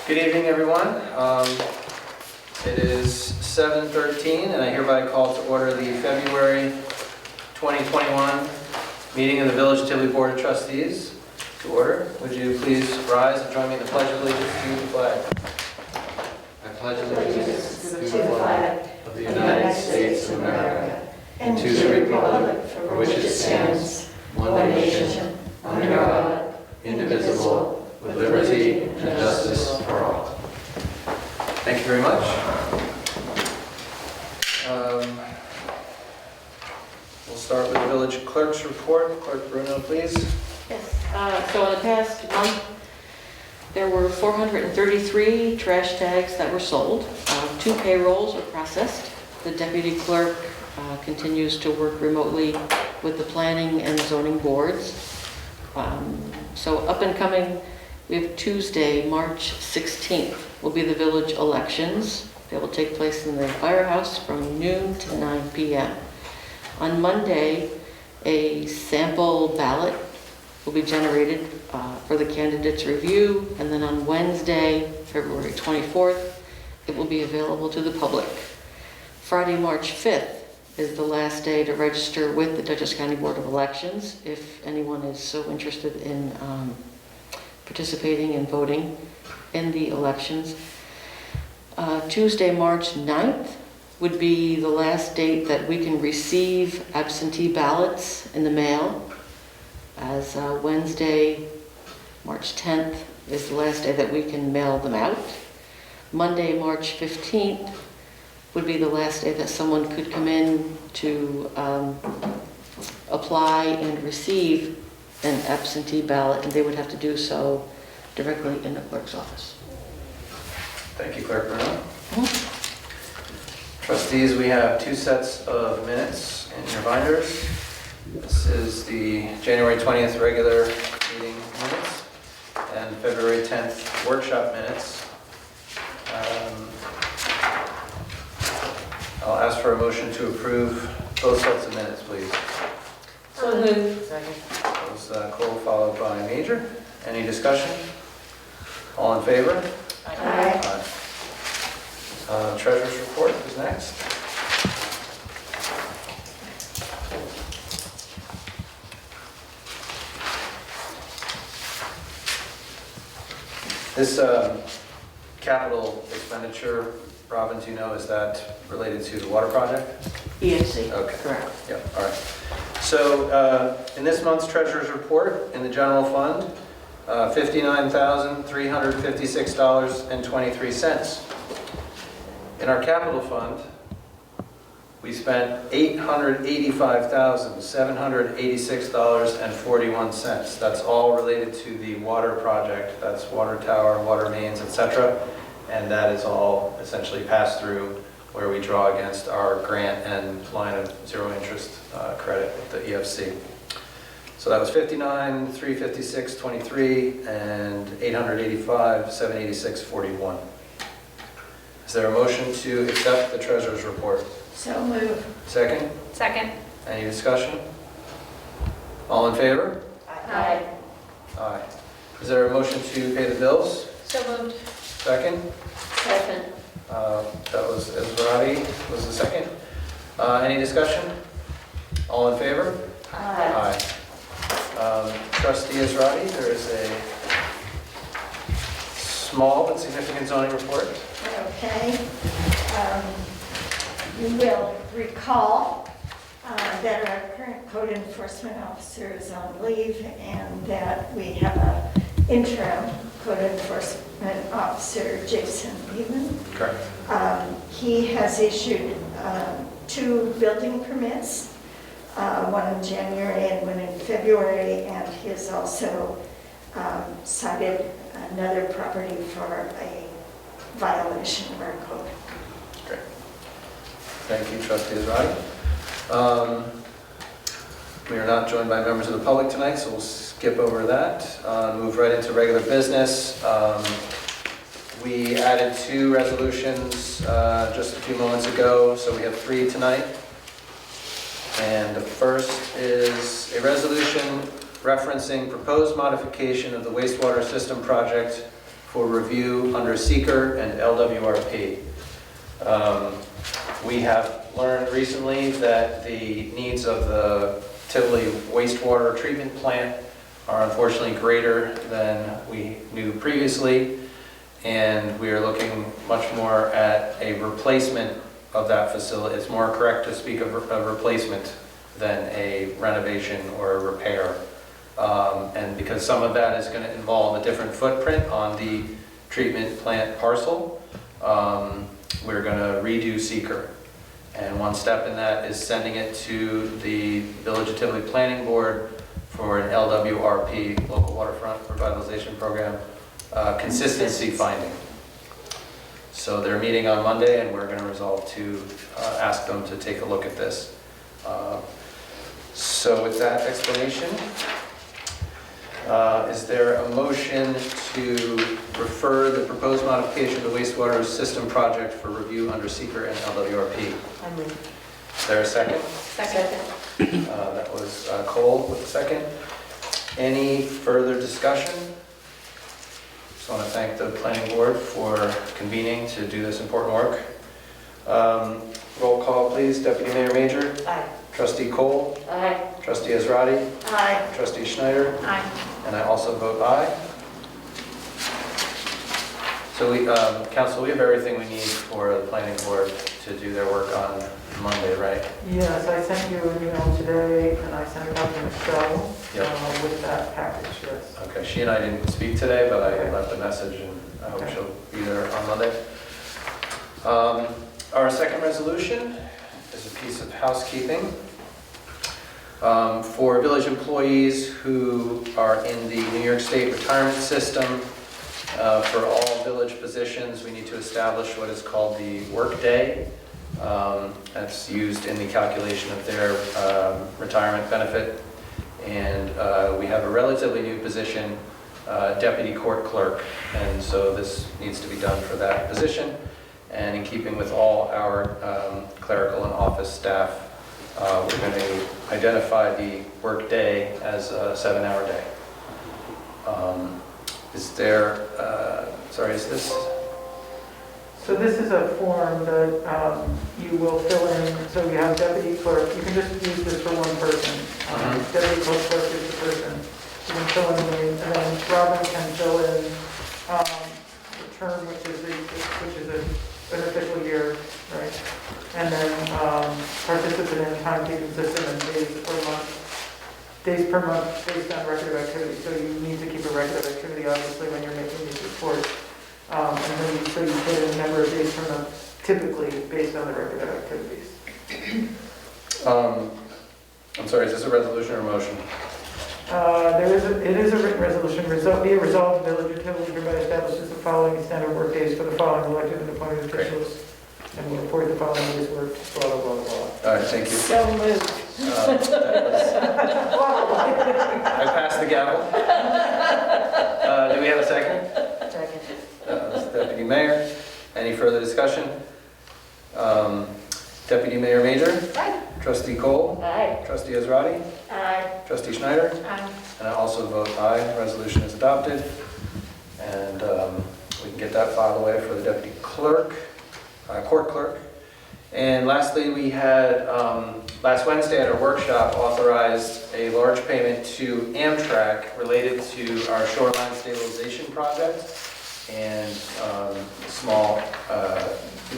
Good evening, everyone. It is 7:13, and I hereby call to order the February 2021 meeting of the Village Tivoli Board of Trustees. To order, would you please rise and join me in the Pledge of Allegiance to the flag? I pledge allegiance to the flag of the United States of America and to the republic for which it stands, one nation, under God, indivisible, with liberty and justice for all. Thank you very much. We'll start with the village clerk's report. Clerk Bruno, please. Yes, so in the past month, there were 433 trash tags that were sold. 2 payrolls were processed. The deputy clerk continues to work remotely with the planning and zoning boards. So up and coming, we have Tuesday, March 16th, will be the village elections. They will take place in the firehouse from noon to 9 p.m. On Monday, a sample ballot will be generated for the candidates' review, and then on Wednesday, February 24th, it will be available to the public. Friday, March 5th is the last day to register with the Dutchess County Board of Elections, if anyone is so interested in participating and voting in the elections. Tuesday, March 9th would be the last date that we can receive absentee ballots in the mail, as Wednesday, March 10th is the last day that we can mail them out. Monday, March 15th would be the last day that someone could come in to apply and receive an absentee ballot, and they would have to do so directly in the clerk's office. Thank you, Clerk Bruno. Trustees, we have 2 sets of minutes in your binders. This is the January 20th regular meeting minutes and February 10th workshop minutes. I'll ask for a motion to approve both sets of minutes, please. So moved. Second. That was Cole, followed by Major. Any discussion? All in favor? Aye. Treasurer's report is next. This capital expenditure, Robin, do you know, is that related to the water project? EFC. Okay. Correct. Yep, all right. So in this month's treasurer's report, in the general fund, $59,356.23. In our capital fund, we spent $885,786.41. That's all related to the water project. That's water tower, water mains, etc. And that is all essentially passed through where we draw against our grant and line of zero interest credit with the EFC. So that was $59,356.23 and $885,786.41. Is there a motion to accept the treasurer's report? So moved. Second? Second. Any discussion? All in favor? Aye. Aye. Is there a motion to pay the bills? So moved. Second? Second. That was Israeli, was the second. Any discussion? All in favor? Aye. Trustee Israeli, there is a small but significant zoning report. Okay. You will recall that our current code enforcement officer is on leave and that we have an interim code enforcement officer, Jason Beeman. Correct. He has issued 2 building permits, one in January and one in February, and he has also cited another property for a violation of our code. Great. Thank you, Trustee Israeli. We are not joined by members of the public tonight, so we'll skip over that. Move right into regular business. We added 2 resolutions just a few moments ago, so we have 3 tonight. And the first is a resolution referencing proposed modification of the wastewater system project for review under seeker and LWRP. We have learned recently that the needs of the Tivoli wastewater treatment plant are unfortunately greater than we knew previously, and we are looking much more at a replacement of that facility. It's more correct to speak of a replacement than a renovation or a repair. And because some of that is going to involve a different footprint on the treatment plant parcel, we're going to redo seeker. And one step in that is sending it to the Village of Tivoli Planning Board for an LWRP, Local Waterfront Revitalization Program, consistency finding. So they're meeting on Monday, and we're going to resolve to ask them to take a look at this. So with that explanation, is there a motion to refer the proposed modification of the wastewater system project for review under seeker and LWRP? I move. Is there a second? Second. That was Cole with the second. Any further discussion? Just want to thank the planning board for convening to do this important work. Roll call, please. Deputy Mayor Major? Aye. Trustee Cole? Aye. Trustee Ezrati? Aye. Trustee Schneider? Aye. And I also vote aye. So we, Council, we have everything we need for the planning board to do their work on Monday, right? Yes, I sent you an email today, and I sent a copy to Michelle Yep. with that package, yes. Okay, she and I didn't speak today, but I Okay. left a message, and I hope Okay. she'll be there on Monday. Our second resolution is a piece of housekeeping. For village employees who are in the New York State retirement system, for all village positions, we need to establish what is called the workday. That's used in the calculation of their retirement benefit. And we have a relatively new position, deputy court clerk. And so this needs to be done for that position. And in keeping with all our clerical and office staff, we're going to identify the work day as a 7-hour day. Is there, is this? So this is a form that you will fill in, so you have deputy clerk, you can just use this for one person. Deputy clerk is the person. You can fill in the name, and then Robin can fill in the term, which is an official year, right? And then participant in timekeeping system and days per month based on record of activity. So you need to keep a record of activity, obviously, when you're making these reports. And then you put in a number of days per month, typically based on the record of activities. I'm sorry, is this a resolution or a motion? It is a written resolution. Be it resolved, the Village of Tivoli hereby establishes the following standard work days for the following elected and appointed Great. officials. And will report the following days work, blah, blah, blah, blah. All right, thank you. So moved. I passed the gavel. Do we have a second? Second. That's Deputy Mayor. Any further discussion? Deputy Mayor Major? Aye. Trustee Cole? Aye. Trustee Ezrati? Aye. Trustee Schneider? Aye. And I also vote aye. Resolution is adopted. And we can get that filed away for the deputy clerk, court clerk. And lastly, we had, last Wednesday at our workshop, authorized a large payment to Amtrak related to our Shoreline Stabilization project. And small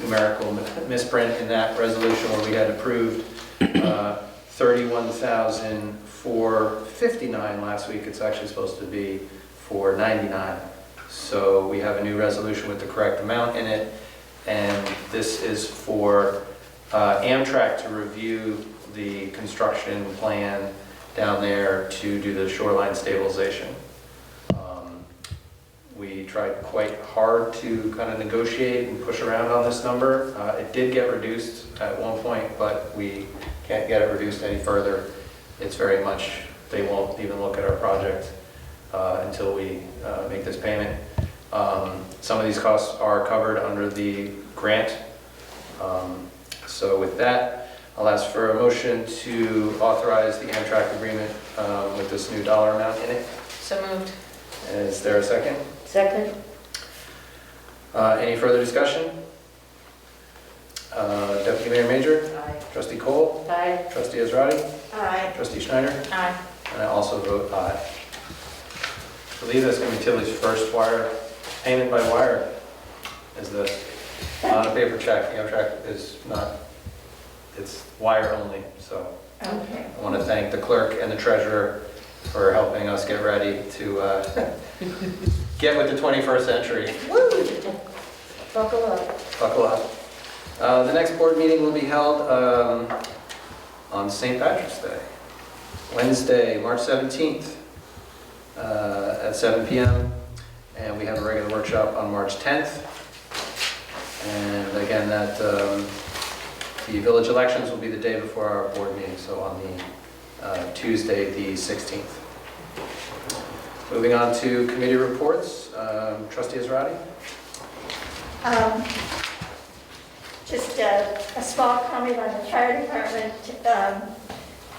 numerical misprint in that resolution where we had approved $31,459 last week. It's actually supposed to be $499. So we have a new resolution with the correct amount in it. And this is for Amtrak to review the construction plan down there to do the shoreline stabilization. We tried quite hard to kind of negotiate and push around on this number. It did get reduced at one point, but we can't get it reduced any further. It's very much, they won't even look at our project until we make this payment. Some of these costs are covered under the grant. So with that, I'll ask for a motion to authorize the Amtrak agreement with this new dollar amount in it. So moved. Is there a second? Second. Any further discussion? Deputy Mayor Major? Aye. Trustee Cole? Aye. Trustee Israedi? Aye. Trustee Schneider? Aye. And I also vote aye. I believe that's going to be Tivoli's first wire, payment by wire, is this. Not a paper check. The Amtrak is not, it's wire only. So Okay. I want to thank the clerk and the treasurer for helping us get ready to get with the 21st century. Buckle up. Buckle up. The next board meeting will be held on St. Patrick's Day, Wednesday, March 17th at 7 p.m. And we have a regular workshop on March 10th. And again, that the village elections will be the day before our board meeting, so on the Tuesday, the 16th. Moving on to committee reports. Trustee Israedi? Just a small comment on the fire department.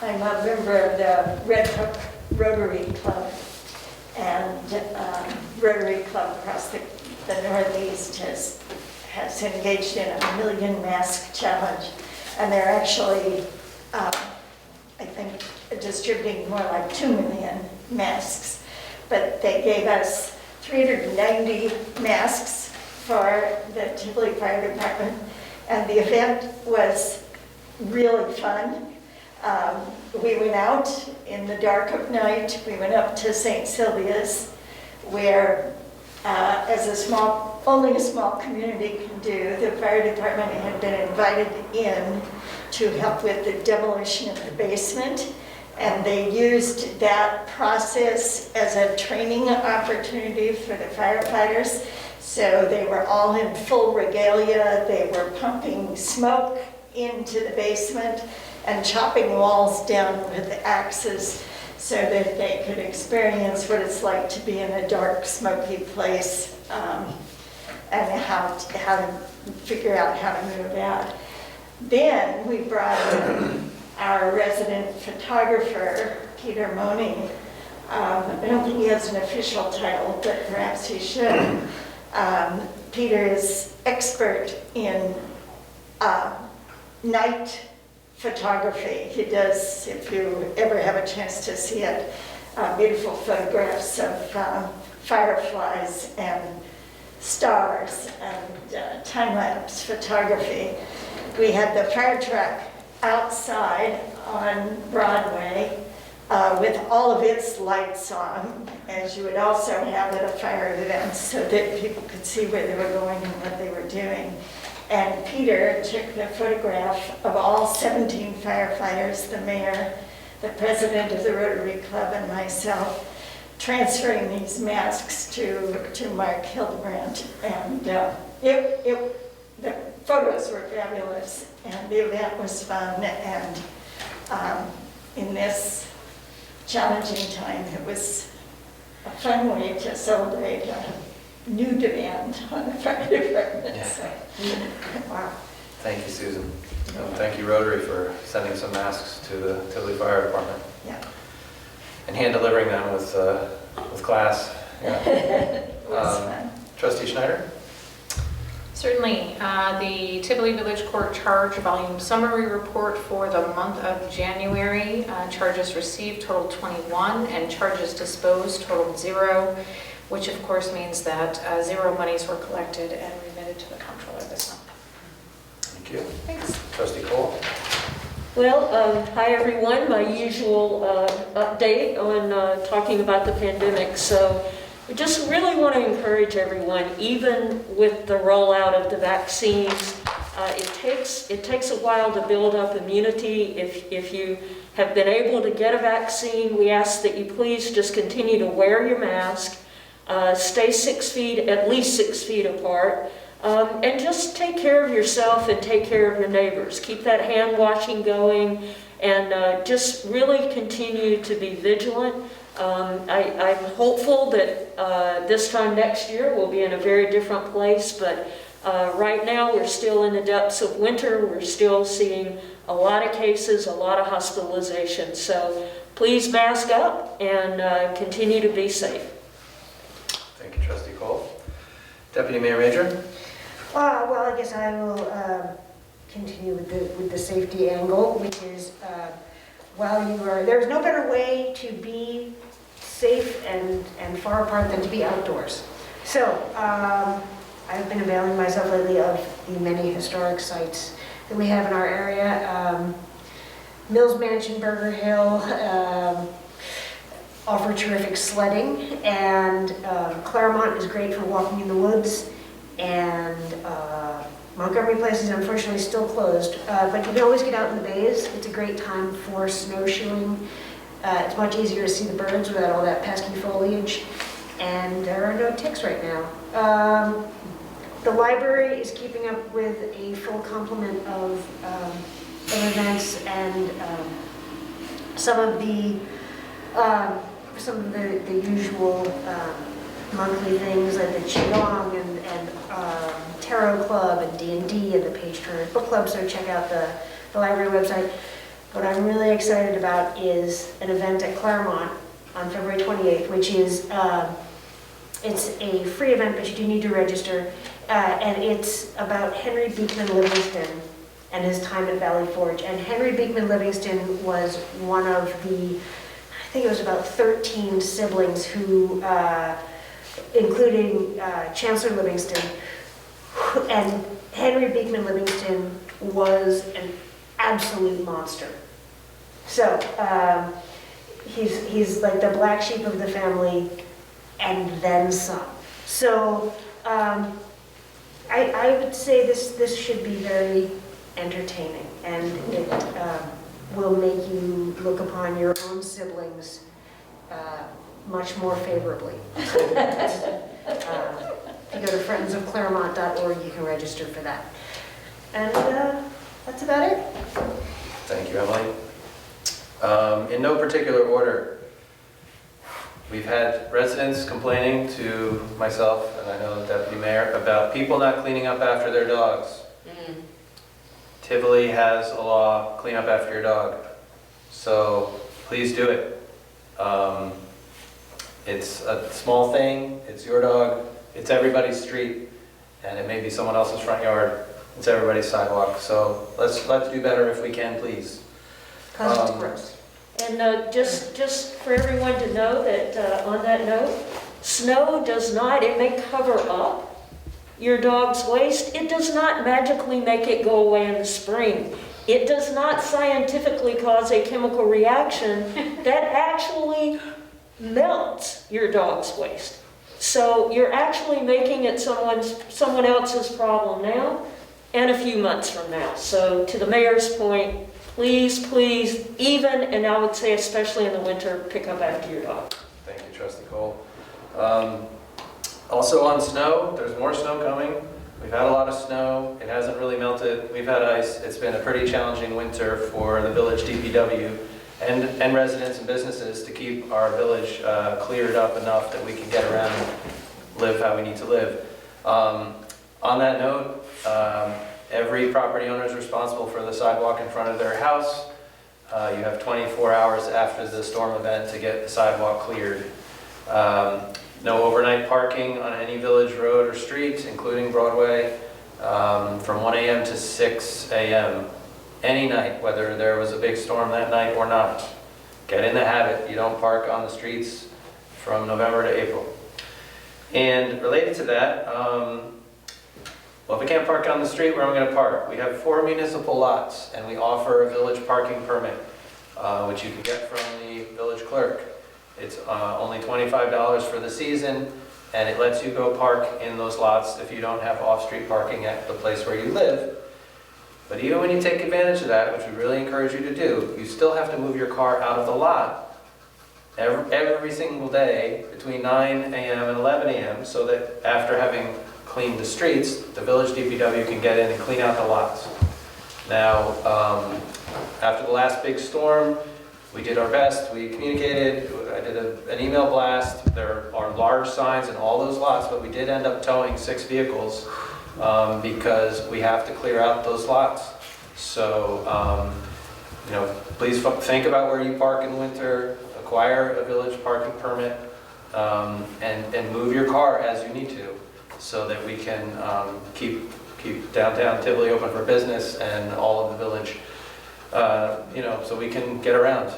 I'm a member of the Red Hook Rotary Club, and Rotary Club across the Northeast has engaged in a million mask challenge, and they're actually, I think, distributing more like 2 million masks. But they gave us 390 masks for the Tivoli Fire Department, and the event was really fun. We went out in the dark of night. We went up to St. Sylvia's, where, as only a small community can do, the fire department had been invited in to help with the demolition of the basement. And they used that process as a training opportunity for the firefighters. So they were all in full regalia. They were pumping smoke into the basement and chopping walls down with axes so that they could experience what it's like to be in a dark, smoky place, and how to figure out how to move out. Then we brought in our resident photographer, Peter Money. I don't think he has an official title, but perhaps he should. Peter is expert in night photography. He does, if you ever have a chance to see it, beautiful photographs of fireflies and stars and time-lapse photography. We had the fire truck outside on Broadway with all of its lights on, as you would also have at a fire event, so that people could see where they were going and what they were doing. And Peter took the photograph of all 17 firefighters, the mayor, the president of the Rotary Club, and myself, transferring these masks to Mark Hildebrandt. And the photos were fabulous, and the event was fun. And in this challenging time, it was a fun way to celebrate a new demand on the fire department. Yeah. So, wow. Thank you, Susan. And thank you, Rotary, for sending some masks to the Tivoli Fire Department. Yeah. And hand delivering them with class. Yeah. It was fun. Trustee Schneider? Certainly. The Tivoli Village Court Charge Volume Summary Report for the month of January. Charges received totaled 21 and charges disposed totaled 0, which of course means that 0 monies were collected and remitted to the comptroller this month. Thank you. Thanks. Trustee Cole? Well, hi everyone, my usual update on talking about the pandemic. So we just really want to encourage everyone, even with the rollout of the vaccines, it takes a while to build up immunity. If you have been able to get a vaccine, we ask that you please just continue to wear your mask, stay 6 feet, at least 6 feet apart, and just take care of yourself and take care of your neighbors. Keep that hand washing going, and just really continue to be vigilant. I'm hopeful that this time next year we'll be in a very different place, but right now we're still in the depths of winter. We're still seeing a lot of cases, a lot of hospitalizations. So please mask up and continue to be safe. Thank you, Trustee Cole. Deputy Mayor Major? Well, I guess I will continue with the safety angle, which is there's no better way to be safe and far apart than to be outdoors. So I've been availing myself lately of the many historic sites that we have in our area. Mills Mansion, Burger Hill, offer terrific sledding, and Claremont is great for walking in the woods, and Montgomery Place is unfortunately still closed, but you can always get out in the bays. It's a great time for snowshoeing. It's much easier to see the birds without all that pesky foliage, and there are no ticks right now. The library is keeping up with a full complement of events, and some of the usual monthly things like the Qigong and Tarot Club and D&D and the Page Turner Book Club, so check out the library website. What I'm really excited about is an event at Claremont on February 28th, which is, it's a free event, but you do need to register, and it's about Henry Beekman Livingston and his time at Valley Forge. And Henry Beekman Livingston was one of the, I think it was about 13 siblings who, including Chancellor Livingston, and Henry Beekman Livingston was an absolute monster. So he's like the black sheep of the family and then some. So I would say this should be very entertaining, and it will make you look upon your own siblings much more favorably. If you go to friendsofclaremont.org, you can register for that. And that's about it. Thank you, Emily. In no particular order, we've had residents complaining to myself, and I know the Deputy Mayor, about people not cleaning up after their dogs. Tivoli has a law, clean up after your dog. So please do it. It's a small thing, it's your dog, it's everybody's street, and it may be someone else's front yard, it's everybody's sidewalk. So let's do better if we can, please. Cause it's gross. And just for everyone to know that, on that note, snow does not, it may cover up your dog's waste. It does not magically make it go away in the spring. It does not scientifically cause a chemical reaction that actually melts your dog's waste. So you're actually making it someone else's problem now and a few months from now. So to the mayor's point, please, even, and I would say especially in the winter, pick up after your dog. Thank you, Trustee Cole. Also on snow, there's more snow coming. We've had a lot of snow. It hasn't really melted. We've had ice. It's been a pretty challenging winter for the village DPW and residents and businesses to keep our village cleared up enough that we can get around and live how we need to live. On that note, every property owner is responsible for the sidewalk in front of their house. You have 24 hours after the storm event to get the sidewalk cleared. No overnight parking on any village road or street, including Broadway, from 1 a.m. to 6 a.m. any night, whether there was a big storm that night or not. Get in the habit. You don't park on the streets from November to April. And related to that, well, if we can't park on the street, where am I going to park? We have 4 municipal lots, and we offer a village parking permit, which you can get from the village clerk. It's only $25 for the season, and it lets you go park in those lots if you don't have off-street parking at the place where you live. But even when you take advantage of that, which we really encourage you to do, you still have to move your car out of the lot every single day between 9 a.m. and 11 a.m. so that after having cleaned the streets, the village DPW can get in and clean out the lots. Now, after the last big storm, we did our best. We communicated. I did an email blast. There are large signs in all those lots, but we did end up towing 6 vehicles because we have to clear out those lots. So, please think about where you park in winter, acquire a village parking permit, and move your car as you need to. so that we can keep downtown Tivoli open for business and all of the village, so we can get around.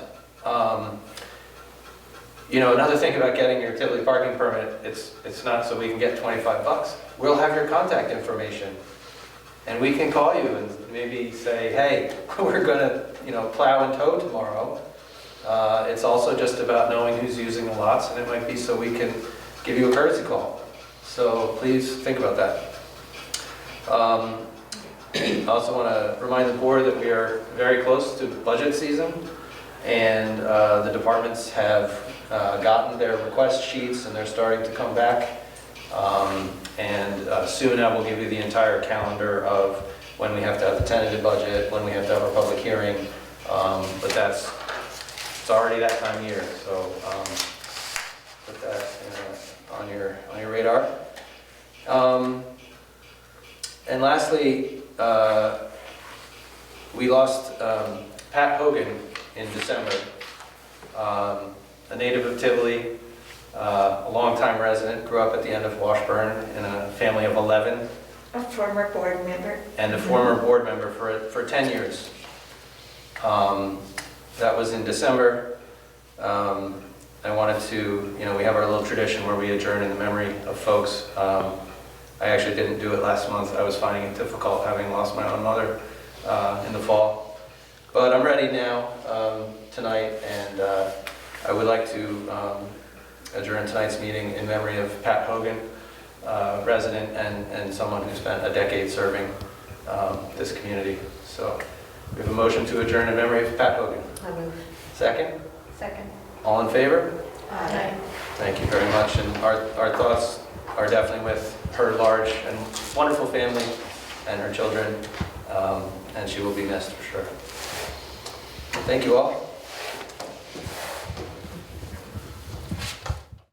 Another thing about getting your Tivoli parking permit, it's not so we can get $25. We'll have your contact information, and we can call you and maybe say, hey, we're gonna, plow and tow tomorrow. It's also just about knowing who's using the lots, and it might be so we can give you a courtesy call. So please think about that. I also want to remind the board that we are very close to budget season, and the departments have gotten their request sheets and they're starting to come back. Soon I will give you the entire calendar of when we have to have the tentative budget, when we have to have our public hearing, but it's already that time of year, so put that on your radar. And lastly, we lost Pat Hogan in December, a native of Tivoli, a longtime resident, grew up at the end of Washburn in a family of 11. A former board member. And a former board member for 10 years. That was in December. I wanted to, we have our little tradition where we adjourn in the memory of folks. I actually didn't do it last month. I was finding it difficult having lost my own mother in the fall. But I'm ready now tonight, and I would like to adjourn tonight's meeting in memory of Pat Hogan, resident and someone who spent a decade serving this community. So we have a motion to adjourn in memory of Pat Hogan. I move. Second? Second. All in favor? Aye. Thank you very much, and our thoughts are definitely with her large and wonderful family and her children, and she will be missed for sure. Thank you all.